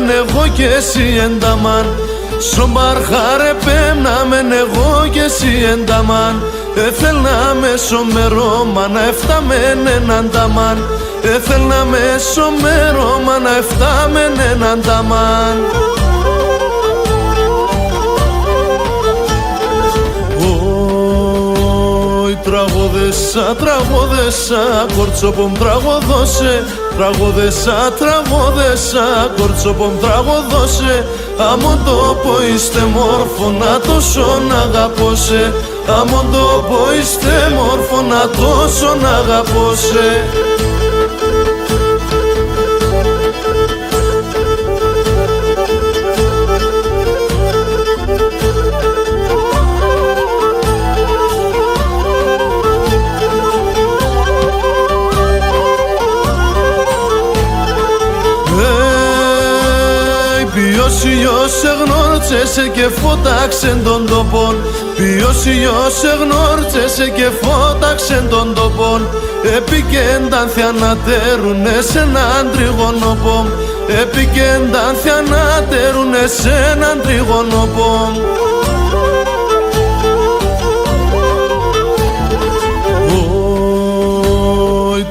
μεν εγώ και εσύ ενταμάν. Σομπαρχάρε πέμναμεν εγώ και εσύ ενταμάν. Έθελνα με σομερώμα να εφτάμεν έναν ταμάν. Έθελνα με σομερώμα να εφτάμεν έναν ταμάν. Τραγώδεσα, τραγώδεσα, κορτσόπομ τραγωδώσε. Τραγώδεσα, τραγώδεσα, κορτσόπομ τραγωδώσε. Αμον τόπο είστε μόρφωνα τόσον αγαπώσε. Αμον τόπο είστε μόρφωνα τόσον αγαπώσε. Ποιος ήλιος εγνόρτσεσε και φώταξεν τον τόπον. Ποιος ήλιος εγνόρτσεσε και φώταξεν τον τόπον. Επικένταν θιανατέρουνε σε έναν τριγωνοπόμ. Επικένταν θιανατέρουνε σε έναν τριγωνοπόμ.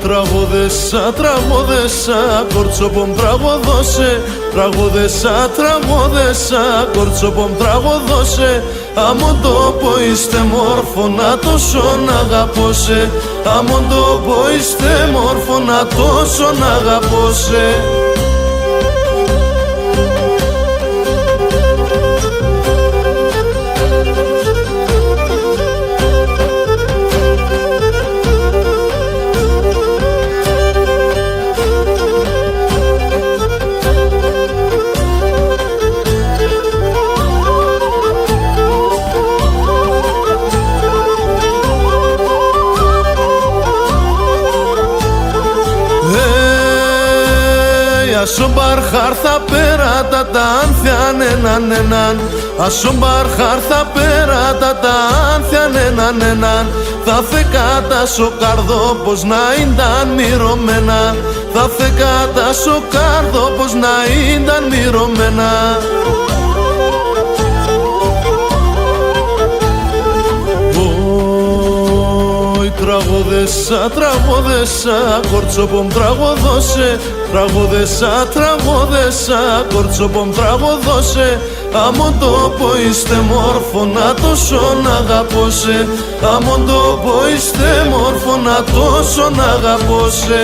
Τραγώδεσα, τραγώδεσα, κορτσόπομ τραγωδώσε. Τραγώδεσα, τραγώδεσα, κορτσόπομ τραγωδώσε. Αμον τόπο είστε μόρφωνα τόσον αγαπώσε. Αμον τόπο είστε μόρφωνα τόσον αγαπώσε. Ασομπαρχάρ θα πέρατα τα άνθιαν έναν έναν. Ασομπαρχάρ θα πέρατα τα άνθιαν έναν έναν. Θα θεκάτα σο καρδόπος να ήνταν μυρωμένα. Θα θεκάτα σο καρδόπος να ήνταν μυρωμένα. Τραγώδεσα, τραγώδεσα, κορτσόπομ τραγωδώσε. Τραγώδεσα, τραγώδεσα, κορτσόπομ τραγωδώσε. Αμον τόπο είστε μόρφωνα τόσον αγαπώσε. Αμον τόπο είστε μόρφωνα τόσον αγαπώσε.